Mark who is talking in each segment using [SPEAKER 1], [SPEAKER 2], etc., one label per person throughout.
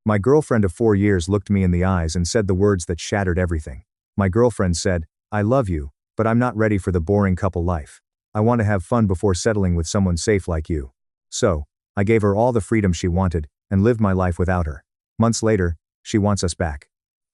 [SPEAKER 1] My girlfriend of 4 years looked me in the eyes and said the words that shattered everything. My girlfriend said, "I love you, but I'm not ready for the boring couple life. I want to have fun before settling with someone safe like you." So, I gave her all the freedom she wanted, and lived my life without her. Months later, she wants us back.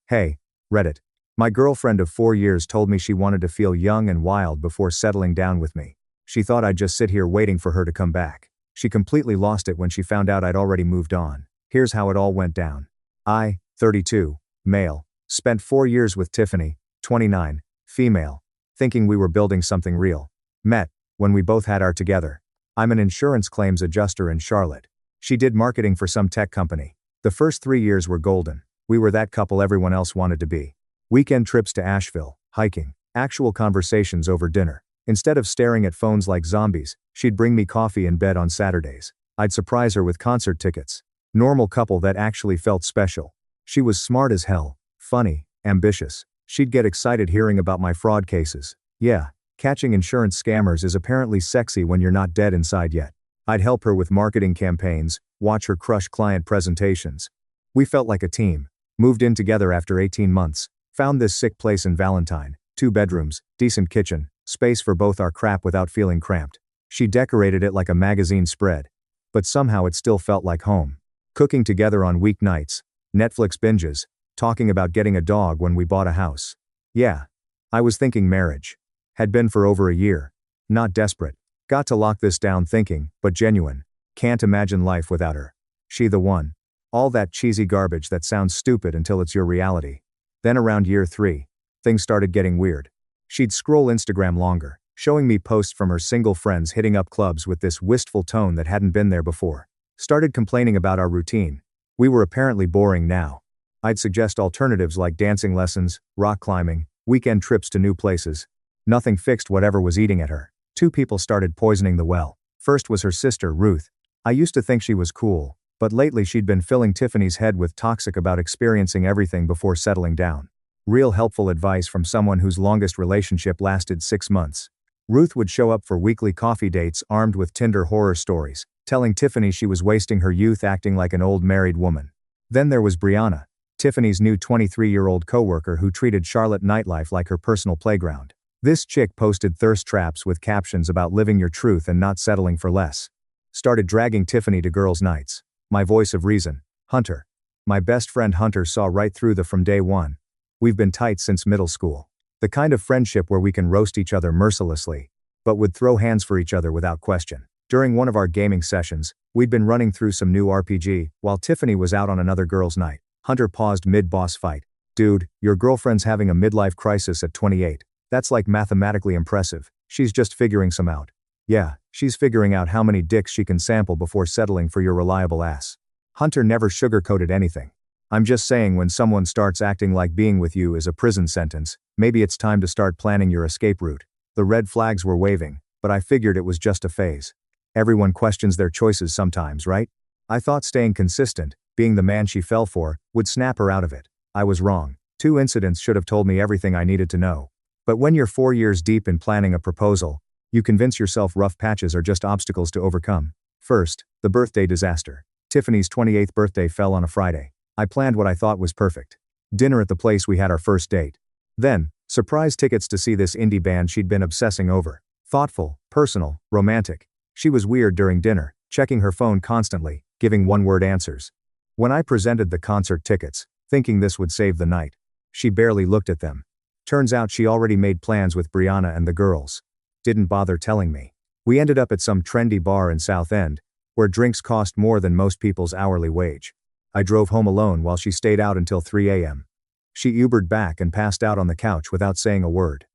[SPEAKER 1] Hey, Reddit. My girlfriend of 4 years told me she wanted to feel young and wild before settling down with me. She thought I'd just sit here waiting for her to come back. She completely lost it when she found out I'd already moved on. Here's how it all went down. I, 32, male, spent 4 years with Tiffany, 29, female, thinking we were building something real. Met, when we both had our together. I'm an insurance claims adjuster in Charlotte. She did marketing for some tech company. The first 3 years were golden. We were that couple everyone else wanted to be. Weekend trips to Asheville, hiking, actual conversations over dinner. Instead of staring at phones like zombies, she'd bring me coffee in bed on Saturdays. I'd surprise her with concert tickets. Normal couple that actually felt special. She was smart as hell, funny, ambitious. She'd get excited hearing about my fraud cases. Yeah, catching insurance scammers is apparently sexy when you're not dead inside yet. I'd help her with marketing campaigns, watch her crush client presentations. We felt like a team. Moved in together after 18 months. Found this sick place in Valentine. 2 bedrooms, decent kitchen, space for both our crap without feeling cramped. She decorated it like a magazine spread. But somehow it still felt like home. Cooking together on weeknights, Netflix binges, talking about getting a dog when we bought a house. Yeah. I was thinking marriage. Had been for over a year. Not desperate. Got to lock this down thinking, but genuine. Can't imagine life without her. She the one. All that cheesy garbage that sounds stupid until it's your reality. Then around year 3, things started getting weird. She'd scroll Instagram longer, showing me posts from her single friends hitting up clubs with this wistful tone that hadn't been there before. Started complaining about our routine. We were apparently boring now. I'd suggest alternatives like dancing lessons, rock climbing, weekend trips to new places. Nothing fixed whatever was eating at her. 2 people started poisoning the well. First was her sister, Ruth. I used to think she was cool, but lately she'd been filling Tiffany's head with toxic about experiencing everything before settling down. Real helpful advice from someone whose longest relationship lasted 6 months. Ruth would show up for weekly coffee dates armed with Tinder horror stories, telling Tiffany she was wasting her youth acting like an old married woman. Then there was Brianna, Tiffany's new 23-year-old coworker who treated Charlotte nightlife like her personal playground. This chick posted thirst traps with captions about living your truth and not settling for less. Started dragging Tiffany to girls' nights. My voice of reason, Hunter. My best friend Hunter saw right through the from day one. We've been tight since middle school. The kind of friendship where we can roast each other mercilessly, but would throw hands for each other without question. During one of our gaming sessions, we'd been running through some new RPG, while Tiffany was out on another girls' night. Hunter paused mid-boss fight. "Dude, your girlfriend's having a midlife crisis at 28. That's like mathematically impressive. She's just figuring some out." "Yeah, she's figuring out how many dicks she can sample before settling for your reliable ass." Hunter never sugarcoated anything. "I'm just saying when someone starts acting like being with you is a prison sentence, maybe it's time to start planning your escape route." The red flags were waving, but I figured it was just a phase. Everyone questions their choices sometimes, right? I thought staying consistent, being the man she fell for, would snap her out of it. I was wrong. 2 incidents should have told me everything I needed to know. But when you're 4 years deep in planning a proposal, you convince yourself rough patches are just obstacles to overcome. First, the birthday disaster. Tiffany's 28th birthday fell on a Friday. I planned what I thought was perfect. Dinner at the place we had our first date. Then, surprise tickets to see this indie band she'd been obsessing over. Thoughtful, personal, romantic. She was weird during dinner, checking her phone constantly, giving one-word answers. When I presented the concert tickets, thinking this would save the night, she barely looked at them. Turns out she already made plans with Brianna and the girls. Didn't bother telling me. We ended up at some trendy bar in South End, where drinks cost more than most people's hourly wage. I drove home alone while she stayed out until 3 a.m. She Ubered back and passed out on the couch without saying a word.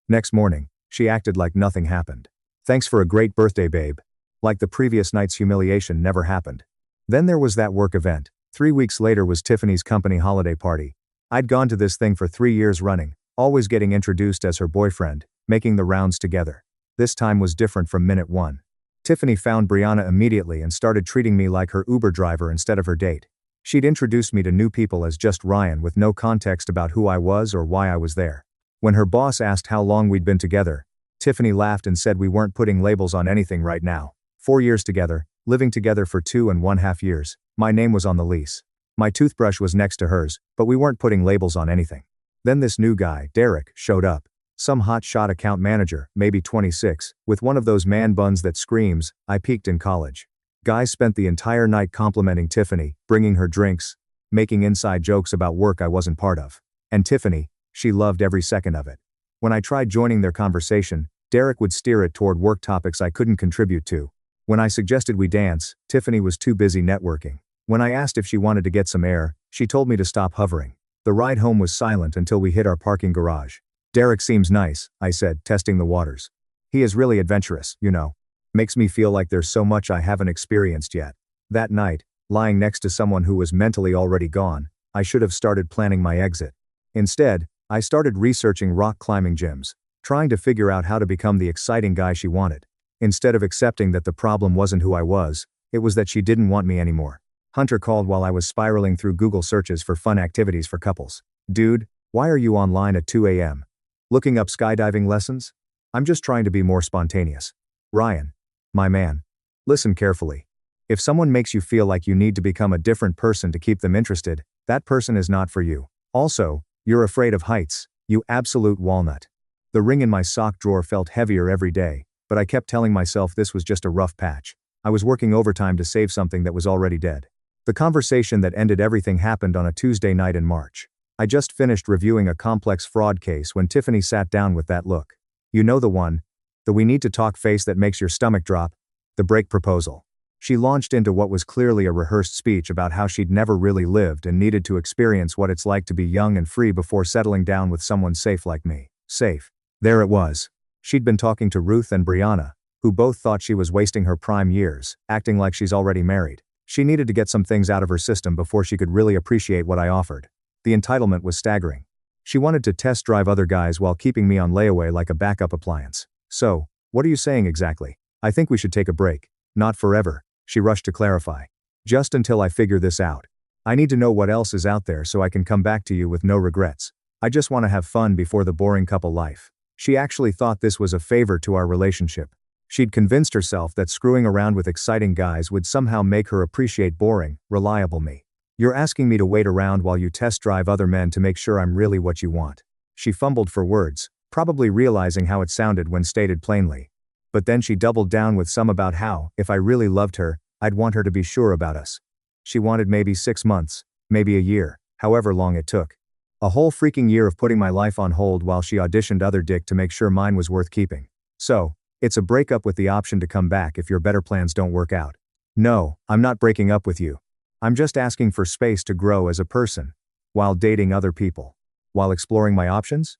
[SPEAKER 1] Next morning, she acted like nothing happened. "Thanks for a great birthday, babe." Like the previous night's humiliation never happened. Then there was that work event. 3 weeks later was Tiffany's company holiday party. I'd gone to this thing for 3 years running, always getting introduced as her boyfriend, making the rounds together. This time was different from minute 1. Tiffany found Brianna immediately and started treating me like her Uber driver instead of her date. She'd introduced me to new people as just Ryan with no context about who I was or why I was there. When her boss asked how long we'd been together, Tiffany laughed and said we weren't putting labels on anything right now. 4 years together, living together for 2.5 years, my name was on the lease. My toothbrush was next to hers, but we weren't putting labels on anything. Then this new guy, Derek, showed up. Some hot-shot account manager, maybe 26, with one of those man buns that screams, "I peaked in college." Guy spent the entire night complimenting Tiffany, bringing her drinks, making inside jokes about work I wasn't part of. And Tiffany, she loved every second of it. When I tried joining their conversation, Derek would steer it toward work topics I couldn't contribute to. When I suggested we dance, Tiffany was too busy networking. When I asked if she wanted to get some air, she told me to stop hovering. The ride home was silent until we hit our parking garage. "Derek seems nice," I said, testing the waters. "He is really adventurous, you know. Makes me feel like there's so much I haven't experienced yet." That night, lying next to someone who was mentally already gone, I should have started planning my exit. Instead, I started researching rock climbing gyms, trying to figure out how to become the exciting guy she wanted. Instead of accepting that the problem wasn't who I was, it was that she didn't want me anymore. Hunter called while I was spiraling through Google searches for fun activities for couples. "Dude, why are you online at 2 a.m.? Looking up skydiving lessons? I'm just trying to be more spontaneous." Ryan, my man. Listen carefully. If someone makes you feel like you need to become a different person to keep them interested, that person is not for you. Also, you're afraid of heights, you absolute walnut. The ring in my sock drawer felt heavier every day, but I kept telling myself this was just a rough patch. I was working overtime to save something that was already dead. The conversation that ended everything happened on a Tuesday night in March. I just finished reviewing a complex fraud case when Tiffany sat down with that look. You know the one, the "we need to talk" face that makes your stomach drop, the break proposal. She launched into what was clearly a rehearsed speech about how she'd never really lived and needed to experience what it's like to be young and free before settling down with someone safe like me. Safe. There it was. She'd been talking to Ruth and Brianna, who both thought she was wasting her prime years, acting like she's already married. She needed to get some things out of her system before she could really appreciate what I offered. The entitlement was staggering. She wanted to test drive other guys while keeping me on layaway like a backup appliance. "So, what are you saying exactly?" "I think we should take a break." "Not forever," she rushed to clarify. "Just until I figure this out. I need to know what else is out there so I can come back to you with no regrets. I just want to have fun before the boring couple life." She actually thought this was a favor to our relationship. She'd convinced herself that screwing around with exciting guys would somehow make her appreciate boring, reliable me. "You're asking me to wait around while you test drive other men to make sure I'm really what you want." She fumbled for words, probably realizing how it sounded when stated plainly. But then she doubled down with some about how, if I really loved her, I'd want her to be sure about us. She wanted maybe 6 months, maybe a year, however long it took. A whole freaking year of putting my life on hold while she auditioned other dick to make sure mine was worth keeping. So, it's a breakup with the option to come back if your better plans don't work out. No, I'm not breaking up with you. I'm just asking for space to grow as a person, while dating other people. While exploring my options?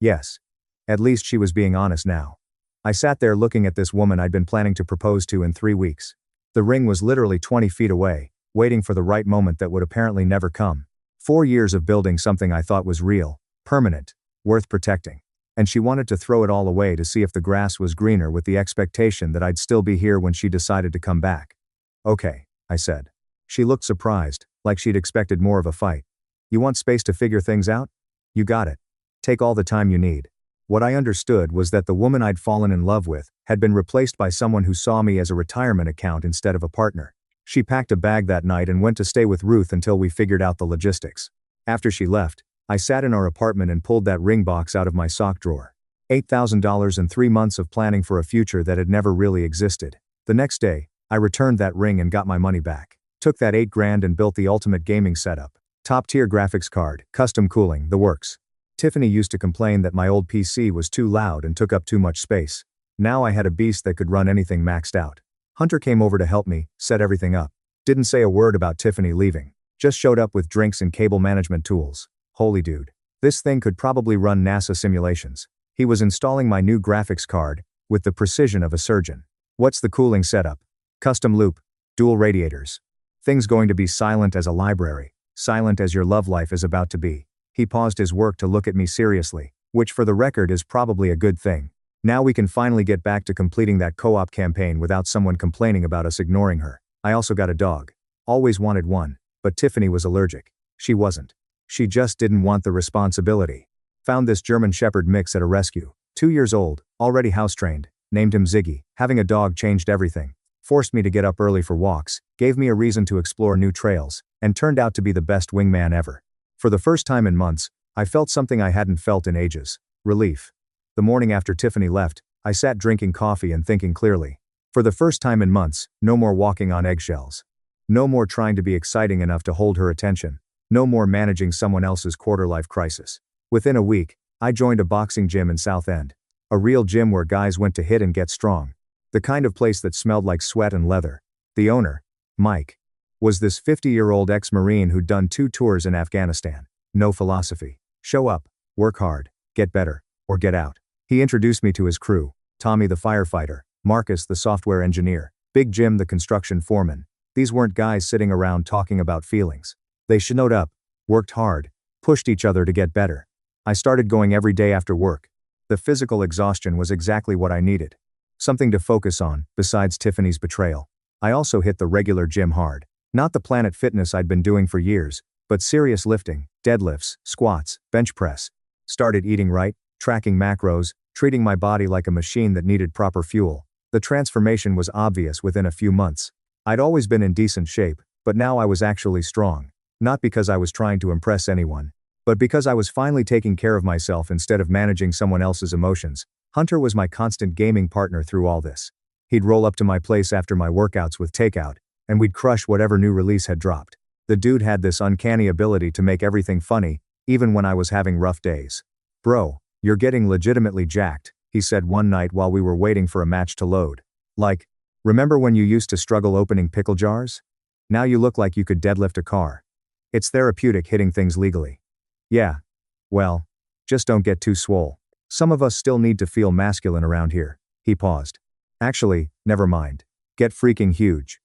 [SPEAKER 1] Yes. At least she was being honest now. I sat there looking at this woman I'd been planning to propose to in 3 weeks. The ring was literally 20 feet away, waiting for the right moment that would apparently never come. 4 years of building something I thought was real, permanent, worth protecting. And she wanted to throw it all away to see if the grass was greener with the expectation that I'd still be here when she decided to come back. "Okay," I said. She looked surprised, like she'd expected more of a fight. "You want space to figure things out? You got it. Take all the time you need." What I understood was that the woman I'd fallen in love with had been replaced by someone who saw me as a retirement account instead of a partner. She packed a bag that night and went to stay with Ruth until we figured out the logistics. After she left, I sat in our apartment and pulled that ring box out of my sock drawer. $8,000 and 3 months of planning for a future that had never really existed. The next day, I returned that ring and got my money back. Took that $8,000 and built the ultimate gaming setup. Top-tier graphics card, custom cooling, the works. Tiffany used to complain that my old PC was too loud and took up too much space. Now I had a beast that could run anything maxed out. Hunter came over to help me, set everything up. Didn't say a word about Tiffany leaving. Just showed up with drinks and cable management tools. Holy dude. This thing could probably run NASA simulations. He was installing my new graphics card, with the precision of a surgeon. What's the cooling setup? Custom loop. Dual radiators. Things going to be silent as a library. Silent as your love life is about to be. He paused his work to look at me seriously, which for the record is probably a good thing. Now we can finally get back to completing that co-op campaign without someone complaining about us ignoring her. I also got a dog. Always wanted one, but Tiffany was allergic. She wasn't. She just didn't want the responsibility. Found this German Shepherd mix at a rescue. 2 years old, already house-trained, named him Ziggy. Having a dog changed everything. forced me to get up early for walks, gave me a reason to explore new trails, and turned out to be the best wingman ever. For the first time in months, I felt something I hadn't felt in ages: relief. The morning after Tiffany left, I sat drinking coffee and thinking clearly. For the first time in months, no more walking on eggshells. No more trying to be exciting enough to hold her attention. No more managing someone else's quarter-life crisis. Within a week, I joined a boxing gym in South End. A real gym where guys went to hit and get strong. The kind of place that smelled like sweat and leather. The owner, Mike, was this 50-year-old ex-Marine who'd done 2 tours in Afghanistan. No philosophy. Show up, work hard, get better, or get out. He introduced me to his crew: Tommy the firefighter, Marcus the software engineer, Big Jim the construction foreman. These weren't guys sitting around talking about feelings. They showed up, worked hard, pushed each other to get better. I started going every day after work. The physical exhaustion was exactly what I needed. Something to focus on, besides Tiffany's betrayal. I also hit the regular gym hard. Not the Planet Fitness I'd been doing for years, but serious lifting, deadlifts, squats, bench press. Started eating right, tracking macros, treating my body like a machine that needed proper fuel. The transformation was obvious within a few months. I'd always been in decent shape, but now I was actually strong. Not because I was trying to impress anyone, but because I was finally taking care of myself instead of managing someone else's emotions. Hunter was my constant gaming partner through all this. He'd roll up to my place after my workouts with takeout, and we'd crush whatever new release had dropped. The dude had this uncanny ability to make everything funny, even when I was having rough days. "Bro, you're getting legitimately jacked," he said one night while we were waiting for a match to load. "Like, remember when you used to struggle opening pickle jars? Now you look like you could deadlift a car. It's therapeutic hitting things legally." "Yeah. Well, just don't get too swole. Some of us still need to feel masculine around here." He paused. "Actually, never mind. Get freaking huge.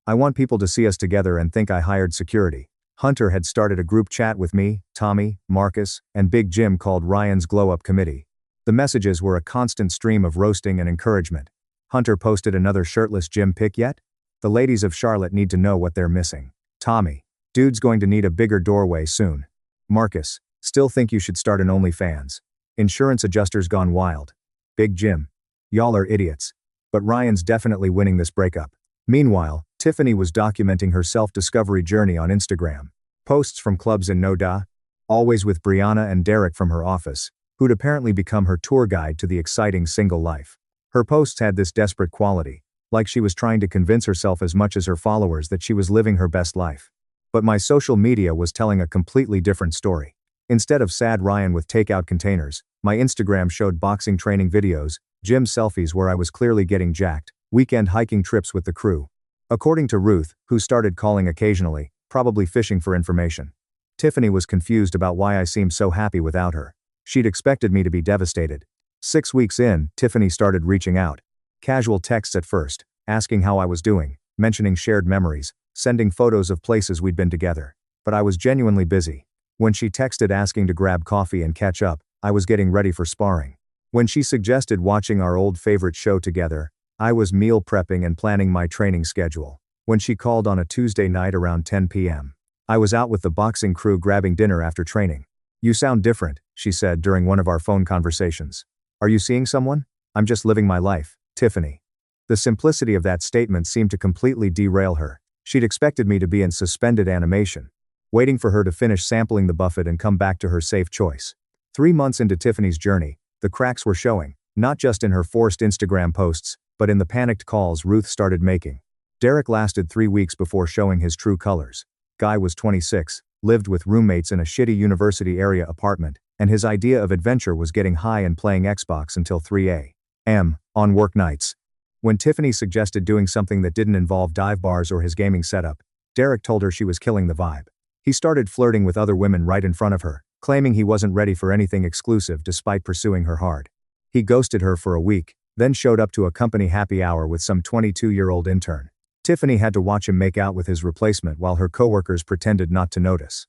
[SPEAKER 1] I want people to see us together and think I hired security." Hunter had started a group chat with me, Tommy, Marcus, and Big Jim called Ryan's Glow Up Committee. The messages were a constant stream of roasting and encouragement. "Hunter posted another shirtless gym pic yet? The ladies of Charlotte need to know what they're missing." Tommy: "Dude's going to need a bigger doorway soon." Marcus: "Still think you should start an OnlyFans. Insurance adjusters gone wild." Big Jim: "Y'all are idiots. But Ryan's definitely winning this breakup." Meanwhile, Tiffany was documenting her self-discovery journey on Instagram. Posts from clubs in Noda, always with Brianna and Derek from her office, who'd apparently become her tour guide to the exciting single life. Her posts had this desperate quality, like she was trying to convince herself as much as her followers that she was living her best life. But my social media was telling a completely different story. Instead of sad Ryan with takeout containers, my Instagram showed boxing training videos, gym selfies where I was clearly getting jacked, weekend hiking trips with the crew. According to Ruth, who started calling occasionally, probably fishing for information. Tiffany was confused about why I seemed so happy without her. She'd expected me to be devastated. 6 weeks in, Tiffany started reaching out. Casual texts at first, asking how I was doing, mentioning shared memories, sending photos of places we'd been together. But I was genuinely busy. When she texted asking to grab coffee and catch up, I was getting ready for sparring. When she suggested watching our old favorite show together, I was meal prepping and planning my training schedule. When she called on a Tuesday night around 10 p.m., I was out with the boxing crew grabbing dinner after training. "You sound different," she said during one of our phone conversations. "Are you seeing someone?" "I'm just living my life, Tiffany." The simplicity of that statement seemed to completely derail her. She'd expected me to be in suspended animation, waiting for her to finish sampling the buffet and come back to her safe choice. 3 months into Tiffany's journey, the cracks were showing, not just in her forced Instagram posts, but in the panicked calls Ruth started making. Derek lasted 3 weeks before showing his true colors. Guy was 26, lived with roommates in a shitty university area apartment, and his idea of adventure was getting high and playing Xbox until 3 a.m. on work nights. When Tiffany suggested doing something that didn't involve dive bars or his gaming setup, Derek told her she was killing the vibe. He started flirting with other women right in front of her, claiming he wasn't ready for anything exclusive despite pursuing her hard. He ghosted her for a week, then showed up to a company happy hour with some 22-year-old intern. Tiffany had to watch him make out with his replacement while her coworkers pretended not to notice.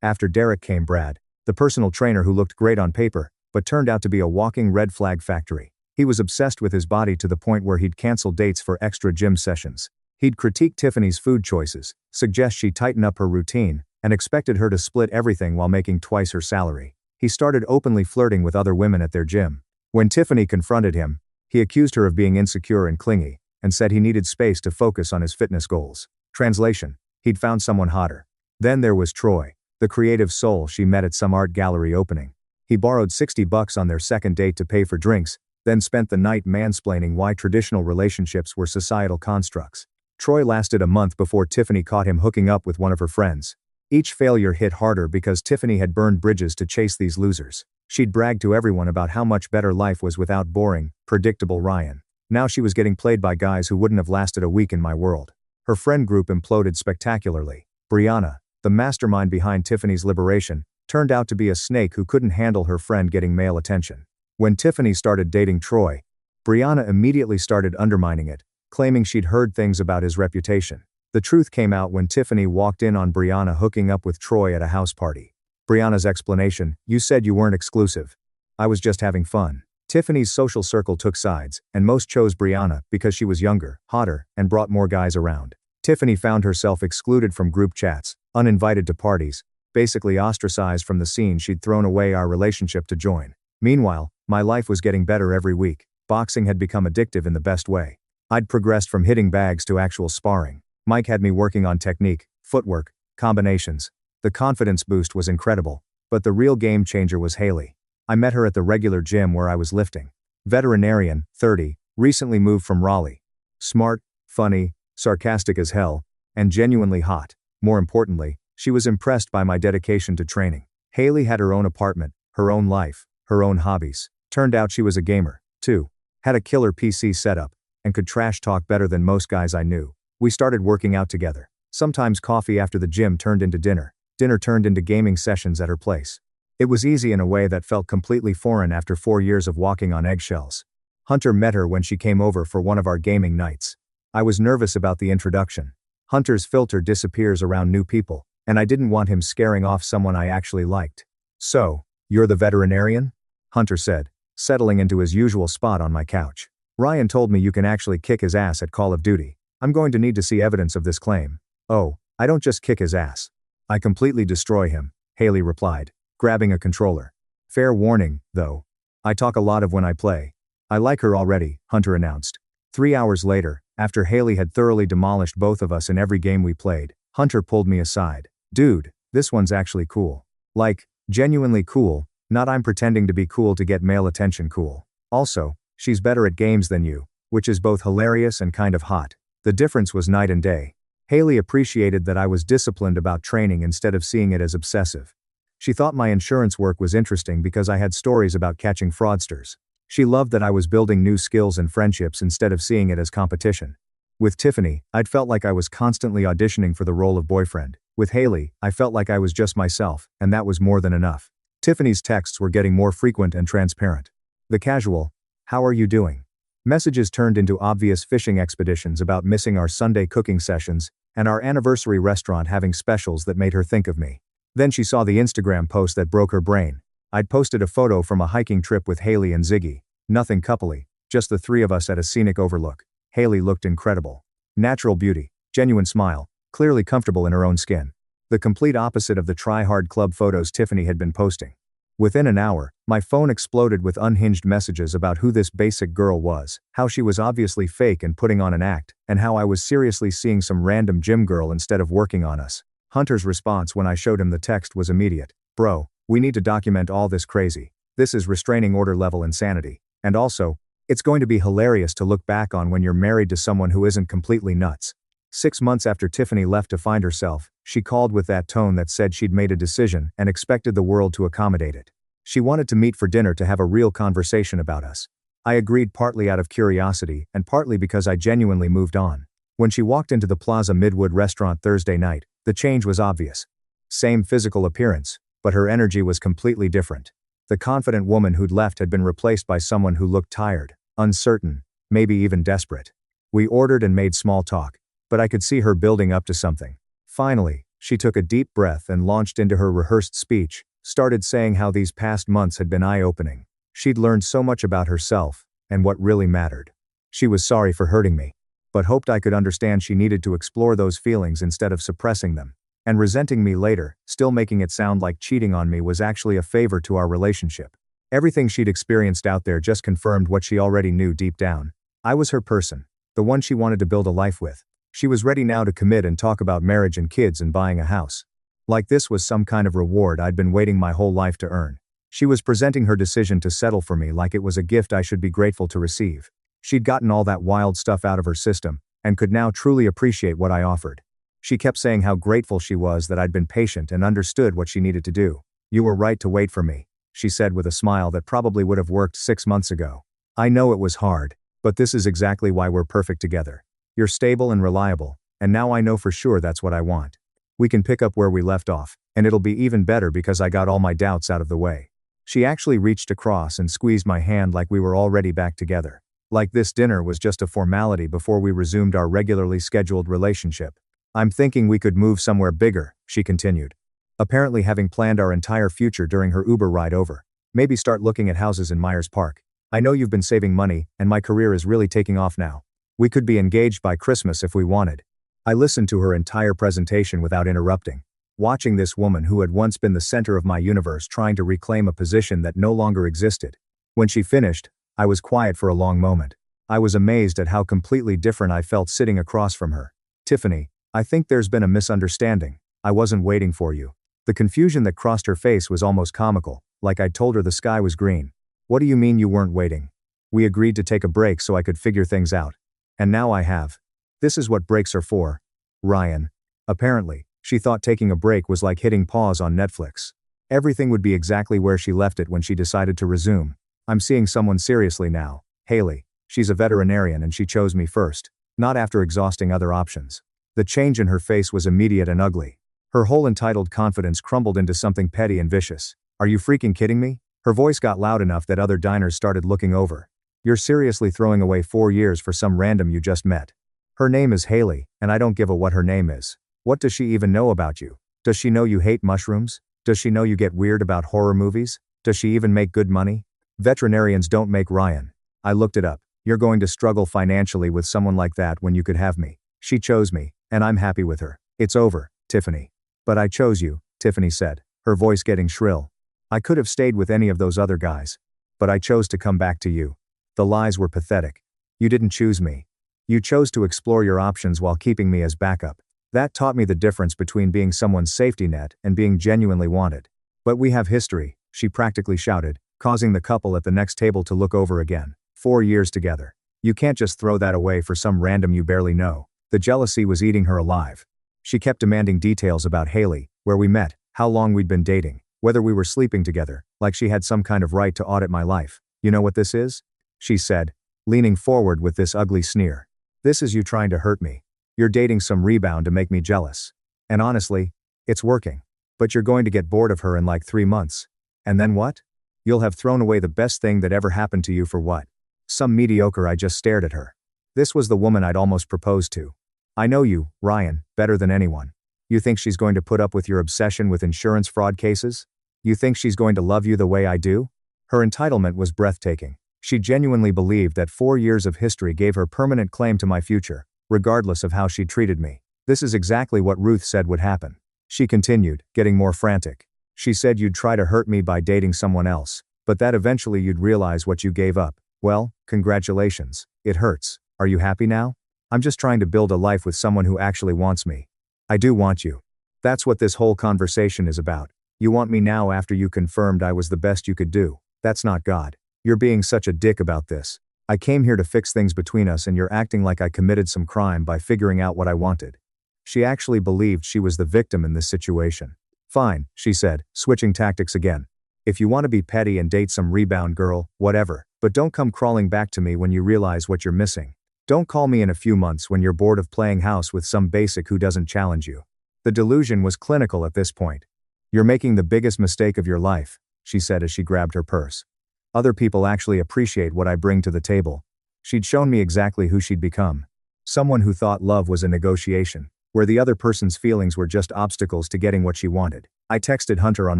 [SPEAKER 1] After Derek came Brad, the personal trainer who looked great on paper, but turned out to be a walking red flag factory. He was obsessed with his body to the point where he'd cancel dates for extra gym sessions. He'd critique Tiffany's food choices, suggest she tighten up her routine, and expected her to split everything while making twice her salary. He started openly flirting with other women at their gym. When Tiffany confronted him, he accused her of being insecure and clingy, and said he needed space to focus on his fitness goals. Translation: he'd found someone hotter. Then there was Troy, the creative soul she met at some art gallery opening. He borrowed $60 on their second date to pay for drinks, then spent the night mansplaining why traditional relationships were societal constructs. Troy lasted a month before Tiffany caught him hooking up with one of her friends. Each failure hit harder because Tiffany had burned bridges to chase these losers. She'd bragged to everyone about how much better life was without boring, predictable Ryan. Now she was getting played by guys who wouldn't have lasted a week in my world. Her friend group imploded spectacularly. Brianna, the mastermind behind Tiffany's liberation, turned out to be a snake who couldn't handle her friend getting male attention. When Tiffany started dating Troy, Brianna immediately started undermining it, claiming she'd heard things about his reputation. The truth came out when Tiffany walked in on Brianna hooking up with Troy at a house party. Brianna's explanation: "You said you weren't exclusive. I was just having fun." Tiffany's social circle took sides, and most chose Brianna because she was younger, hotter, and brought more guys around. Tiffany found herself excluded from group chats, uninvited to parties, basically ostracized from the scene she'd thrown away our relationship to join. Meanwhile, my life was getting better every week. Boxing had become addictive in the best way. I'd progressed from hitting bags to actual sparring. Mike had me working on technique, footwork, combinations. The confidence boost was incredible. But the real game changer was Haley. I met her at the regular gym where I was lifting. Veterinarian, 30, recently moved from Raleigh. Smart, funny, sarcastic as hell, and genuinely hot. More importantly, she was impressed by my dedication to training. Haley had her own apartment, her own life, her own hobbies. Turned out she was a gamer, too. Had a killer PC setup, and could trash talk better than most guys I knew. We started working out together. Sometimes coffee after the gym turned into dinner. Dinner turned into gaming sessions at her place. It was easy in a way that felt completely foreign after 4 years of walking on eggshells. Hunter met her when she came over for one of our gaming nights. I was nervous about the introduction. Hunter's filter disappears around new people, and I didn't want him scaring off someone I actually liked. "So, you're the veterinarian?" Hunter said, settling into his usual spot on my couch. "Ryan told me you can actually kick his ass at Call of Duty. I'm going to need to see evidence of this claim." "Oh, I don't just kick his ass. I completely destroy him," Haley replied, grabbing a controller. "Fair warning, though. I talk a lot of when I play." "I like her already," Hunter announced. 3 hours later, after Haley had thoroughly demolished both of us in every game we played, Hunter pulled me aside. "Dude, this one's actually cool. Like, genuinely cool, not I'm pretending to be cool to get male attention cool. Also, she's better at games than you, which is both hilarious and kind of hot." The difference was night and day. Haley appreciated that I was disciplined about training instead of seeing it as obsessive. She thought my insurance work was interesting because I had stories about catching fraudsters. She loved that I was building new skills and friendships instead of seeing it as competition. With Tiffany, I'd felt like I was constantly auditioning for the role of boyfriend. With Haley, I felt like I was just myself, and that was more than enough. Tiffany's texts were getting more frequent and transparent. The casual, "How are you doing?" messages turned into obvious fishing expeditions about missing our Sunday cooking sessions and our anniversary restaurant having specials that made her think of me. Then she saw the Instagram post that broke her brain. I'd posted a photo from a hiking trip with Haley and Ziggy. Nothing coupley, just the three of us at a scenic overlook. Haley looked incredible. Natural beauty, genuine smile, clearly comfortable in her own skin. The complete opposite of the try-hard club photos Tiffany had been posting. Within an hour, my phone exploded with unhinged messages about who this basic girl was, how she was obviously fake and putting on an act, and how I was seriously seeing some random gym girl instead of working on us. Hunter's response when I showed him the text was immediate. "Bro, we need to document all this crazy. This is restraining order level insanity. And also, it's going to be hilarious to look back on when you're married to someone who isn't completely nuts." 6 months after Tiffany left to find herself, she called with that tone that said she'd made a decision and expected the world to accommodate it. She wanted to meet for dinner to have a real conversation about us. I agreed partly out of curiosity and partly because I genuinely moved on. When she walked into the Plaza Midwood restaurant Thursday night, the change was obvious. Same physical appearance, but her energy was completely different. The confident woman who'd left had been replaced by someone who looked tired, uncertain, maybe even desperate. We ordered and made small talk, but I could see her building up to something. Finally, she took a deep breath and launched into her rehearsed speech, started saying how these past months had been eye-opening. She'd learned so much about herself, and what really mattered. She was sorry for hurting me, but hoped I could understand she needed to explore those feelings instead of suppressing them. And resenting me later, still making it sound like cheating on me was actually a favor to our relationship. Everything she'd experienced out there just confirmed what she already knew deep down. I was her person. The one she wanted to build a life with. She was ready now to commit and talk about marriage and kids and buying a house. Like this was some kind of reward I'd been waiting my whole life to earn. She was presenting her decision to settle for me like it was a gift I should be grateful to receive. She'd gotten all that wild stuff out of her system, and could now truly appreciate what I offered. She kept saying how grateful she was that I'd been patient and understood what she needed to do. "You were right to wait for me," she said with a smile that probably would have worked 6 months ago. "I know it was hard, but this is exactly why we're perfect together. You're stable and reliable, and now I know for sure that's what I want. We can pick up where we left off, and it'll be even better because I got all my doubts out of the way." She actually reached across and squeezed my hand like we were already back together. Like this dinner was just a formality before we resumed our regularly scheduled relationship. "I'm thinking we could move somewhere bigger," she continued. Apparently having planned our entire future during her Uber ride over. "Maybe start looking at houses in Myers Park. I know you've been saving money, and my career is really taking off now. We could be engaged by Christmas if we wanted." I listened to her entire presentation without interrupting, watching this woman who had once been the center of my universe trying to reclaim a position that no longer existed. When she finished, I was quiet for a long moment. I was amazed at how completely different I felt sitting across from her. "Tiffany, I think there's been a misunderstanding. I wasn't waiting for you." The confusion that crossed her face was almost comical, like I'd told her the sky was green. "What do you mean you weren't waiting? We agreed to take a break so I could figure things out. And now I have. This is what breaks are for. Ryan." Apparently, she thought taking a break was like hitting pause on Netflix. Everything would be exactly where she left it when she decided to resume. "I'm seeing someone seriously now, Haley. She's a veterinarian and she chose me first, not after exhausting other options." The change in her face was immediate and ugly. Her whole entitled confidence crumbled into something petty and vicious. "Are you freaking kidding me?" Her voice got loud enough that other diners started looking over. "You're seriously throwing away 4 years for some random you just met? Her name is Haley, and I don't give a what her name is. What does she even know about you? Does she know you hate mushrooms? Does she know you get weird about horror movies? Does she even make good money? Veterinarians don't make Ryan." I looked it up. "You're going to struggle financially with someone like that when you could have me. She chose me, and I'm happy with her. It's over, Tiffany." "But I chose you," Tiffany said, her voice getting shrill. "I could have stayed with any of those other guys. But I chose to come back to you." The lies were pathetic. "You didn't choose me. You chose to explore your options while keeping me as backup. That taught me the difference between being someone's safety net and being genuinely wanted. But we have history," she practically shouted, causing the couple at the next table to look over again. 4 years together. You can't just throw that away for some random you barely know." The jealousy was eating her alive. She kept demanding details about Haley, where we met, how long we'd been dating, whether we were sleeping together, like she had some kind of right to audit my life. "You know what this is?" she said, leaning forward with this ugly sneer. "This is you trying to hurt me. You're dating some rebound to make me jealous. And honestly, it's working. But you're going to get bored of her in like 3 months. And then what? You'll have thrown away the best thing that ever happened to you for what? Some mediocre." I just stared at her. This was the woman I'd almost proposed to. "I know you, Ryan, better than anyone. You think she's going to put up with your obsession with insurance fraud cases? You think she's going to love you the way I do?" Her entitlement was breathtaking. She genuinely believed that 4 years of history gave her permanent claim to my future, regardless of how she treated me. "This is exactly what Ruth said would happen," she continued, getting more frantic. "She said you'd try to hurt me by dating someone else, but that eventually you'd realize what you gave up. Well, congratulations. It hurts. Are you happy now? I'm just trying to build a life with someone who actually wants me. I do want you. That's what this whole conversation is about. You want me now after you confirmed I was the best you could do. That's not God. You're being such a dick about this. I came here to fix things between us and you're acting like I committed some crime by figuring out what I wanted." She actually believed she was the victim in this situation. "Fine," she said, switching tactics again. "If you want to be petty and date some rebound girl, whatever, but don't come crawling back to me when you realize what you're missing. Don't call me in a few months when you're bored of playing house with some basic who doesn't challenge you." The delusion was clinical at this point. "You're making the biggest mistake of your life," she said as she grabbed her purse. "Other people actually appreciate what I bring to the table." She'd shown me exactly who she'd become. Someone who thought love was a negotiation, where the other person's feelings were just obstacles to getting what she wanted. I texted Hunter on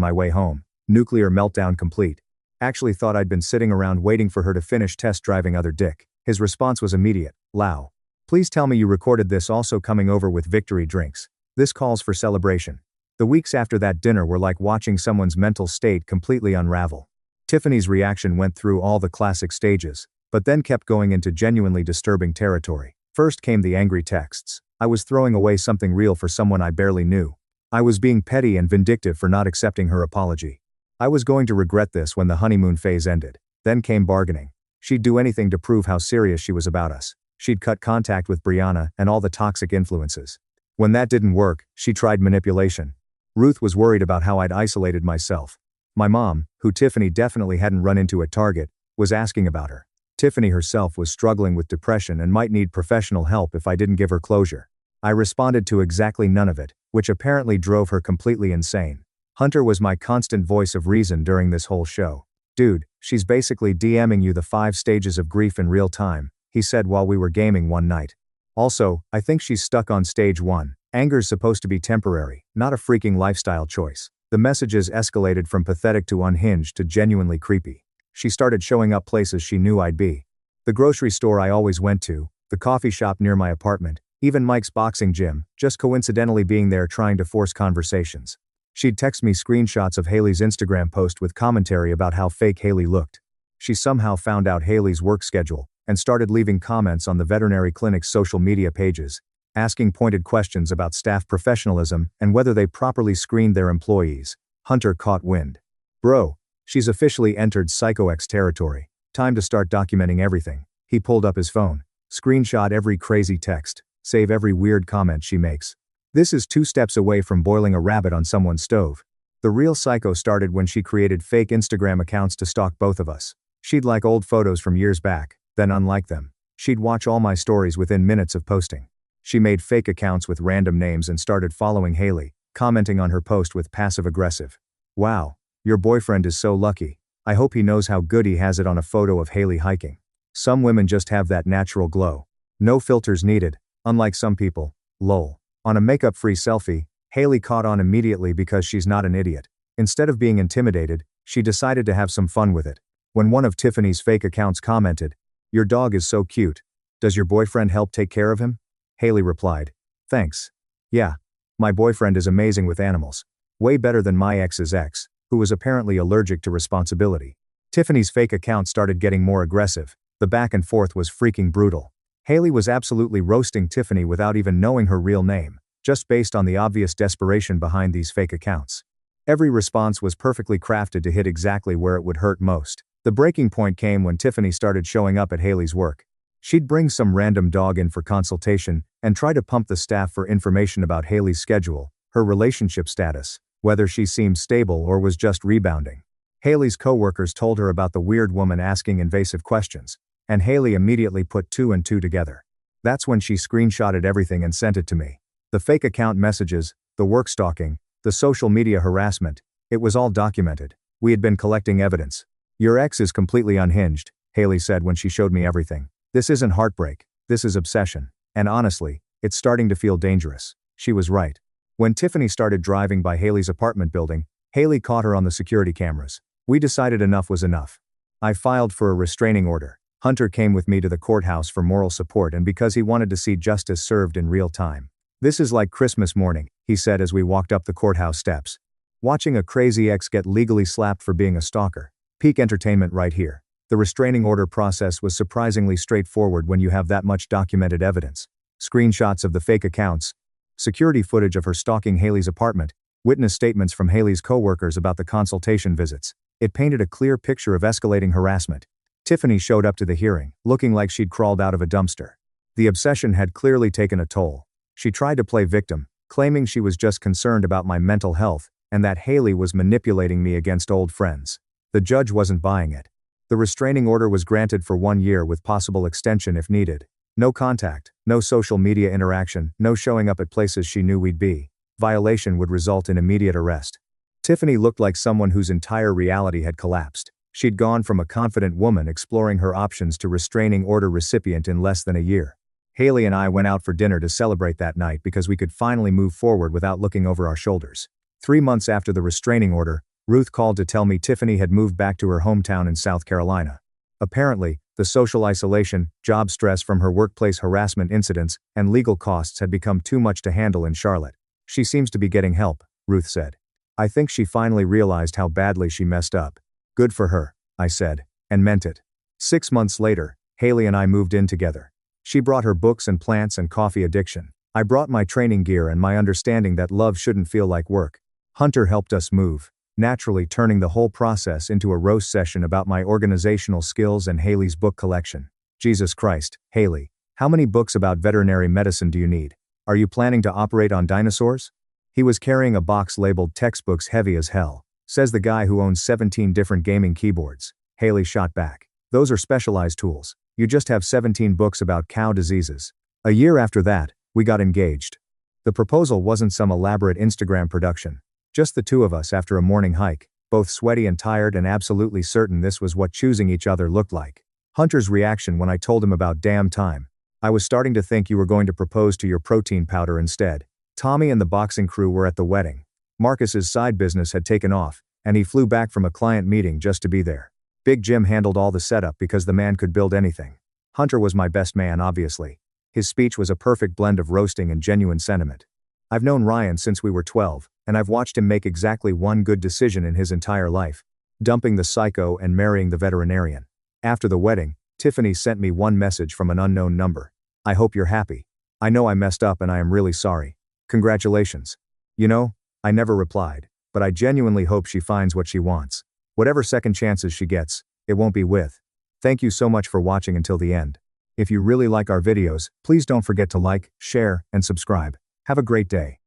[SPEAKER 1] my way home, nuclear meltdown complete. Actually thought I'd been sitting around waiting for her to finish test driving other dick. His response was immediate. "Lau. Please tell me you recorded this, also coming over with victory drinks. This calls for celebration." The weeks after that dinner were like watching someone's mental state completely unravel. Tiffany's reaction went through all the classic stages, but then kept going into genuinely disturbing territory. First came the angry texts. I was throwing away something real for someone I barely knew. I was being petty and vindictive for not accepting her apology. I was going to regret this when the honeymoon phase ended. Then came bargaining. She'd do anything to prove how serious she was about us. She'd cut contact with Brianna and all the toxic influences. When that didn't work, she tried manipulation. Ruth was worried about how I'd isolated myself. My mom, who Tiffany definitely hadn't run into at Target, was asking about her. Tiffany herself was struggling with depression and might need professional help if I didn't give her closure. I responded to exactly none of it, which apparently drove her completely insane. Hunter was my constant voice of reason during this whole show. "Dude, she's basically DMing you the 5 stages of grief in real time," he said while we were gaming one night. "Also, I think she's stuck on stage 1. Anger's supposed to be temporary, not a freaking lifestyle choice." The messages escalated from pathetic to unhinged to genuinely creepy. She started showing up places she knew I'd be. The grocery store I always went to, the coffee shop near my apartment, even Mike's boxing gym, just coincidentally being there trying to force conversations. She'd text me screenshots of Haley's Instagram post with commentary about how fake Haley looked. She somehow found out Haley's work schedule and started leaving comments on the veterinary clinic's social media pages, asking pointed questions about staff professionalism and whether they properly screened their employees. Hunter caught wind. "Bro, she's officially entered Psycho X territory. Time to start documenting everything." He pulled up his phone. "Screenshot every crazy text. Save every weird comment she makes. This is 2 steps away from boiling a rabbit on someone's stove." The real psycho started when she created fake Instagram accounts to stalk both of us. She'd like old photos from years back, then unlike them. She'd watch all my stories within minutes of posting. She made fake accounts with random names and started following Haley, commenting on her post with passive-aggressive. "Wow, your boyfriend is so lucky. I hope he knows how good he has it," on a photo of Haley hiking. "Some women just have that natural glow. No filters needed, unlike some people, lol." On a makeup-free selfie, Haley caught on immediately because she's not an idiot. Instead of being intimidated, she decided to have some fun with it. When one of Tiffany's fake accounts commented, "Your dog is so cute. Does your boyfriend help take care of him?" Haley replied, "Thanks. Yeah. My boyfriend is amazing with animals. Way better than my ex's ex, who was apparently allergic to responsibility." Tiffany's fake account started getting more aggressive. The back and forth was freaking brutal. Haley was absolutely roasting Tiffany without even knowing her real name, just based on the obvious desperation behind these fake accounts. Every response was perfectly crafted to hit exactly where it would hurt most. The breaking point came when Tiffany started showing up at Haley's work. She'd bring some random dog in for consultation and try to pump the staff for information about Haley's schedule, her relationship status, whether she seemed stable or was just rebounding. Haley's coworkers told her about the weird woman asking invasive questions, and Haley immediately put 2 and 2 together. That's when she screenshotted everything and sent it to me. The fake account messages, the work stalking, the social media harassment, it was all documented. We had been collecting evidence. "Your ex is completely unhinged," Haley said when she showed me everything. "This isn't heartbreak, this is obsession. And honestly, it's starting to feel dangerous." She was right. When Tiffany started driving by Haley's apartment building, Haley caught her on the security cameras. We decided enough was enough. I filed for a restraining order. Hunter came with me to the courthouse for moral support and because he wanted to see justice served in real time. "This is like Christmas morning," he said as we walked up the courthouse steps. "Watching a crazy ex get legally slapped for being a stalker. Peak entertainment right here." The restraining order process was surprisingly straightforward when you have that much documented evidence. Screenshots of the fake accounts, security footage of her stalking Haley's apartment, witness statements from Haley's coworkers about the consultation visits. It painted a clear picture of escalating harassment. Tiffany showed up to the hearing, looking like she'd crawled out of a dumpster. The obsession had clearly taken a toll. She tried to play victim, claiming she was just concerned about my mental health, and that Haley was manipulating me against old friends. The judge wasn't buying it. The restraining order was granted for 1 year with possible extension if needed. No contact, no social media interaction, no showing up at places she knew we'd be. Violation would result in immediate arrest. Tiffany looked like someone whose entire reality had collapsed. She'd gone from a confident woman exploring her options to restraining order recipient in less than a year. Haley and I went out for dinner to celebrate that night because we could finally move forward without looking over our shoulders. 3 months after the restraining order, Ruth called to tell me Tiffany had moved back to her hometown in South Carolina. Apparently, the social isolation, job stress from her workplace harassment incidents, and legal costs had become too much to handle in Charlotte. "She seems to be getting help," Ruth said. "I think she finally realized how badly she messed up." "Good for her," I said, and meant it. 6 months later, Haley and I moved in together. She brought her books and plants and coffee addiction. I brought my training gear and my understanding that love shouldn't feel like work. Hunter helped us move, naturally turning the whole process into a roast session about my organizational skills and Haley's book collection. Jesus Christ, Haley, how many books about veterinary medicine do you need? Are you planning to operate on dinosaurs? He was carrying a box labeled textbooks heavy as hell, says the guy who owns 17 different gaming keyboards. Haley shot back. Those are specialized tools. You just have 17 books about cow diseases. A year after that, we got engaged. The proposal wasn't some elaborate Instagram production. Just the two of us after a morning hike, both sweaty and tired and absolutely certain this was what choosing each other looked like. Hunter's reaction when I told him about damn time. I was starting to think you were going to propose to your protein powder instead. Tommy and the boxing crew were at the wedding. Marcus's side business had taken off, and he flew back from a client meeting just to be there. Big Jim handled all the setup because the man could build anything. Hunter was my best man, obviously. His speech was a perfect blend of roasting and genuine sentiment. I've known Ryan since we were 12, and I've watched him make exactly one good decision in his entire life: dumping the psycho and marrying the veterinarian. After the wedding, Tiffany sent me one message from an unknown number. I hope you're happy. I know I messed up and I am really sorry. Congratulations. You know, I never replied, but I genuinely hope she finds what she wants. Whatever second chances she gets, it won't be with. Thank you so much for watching until the end. If you really like our videos, please don't forget to like, share, and subscribe. Have a great day.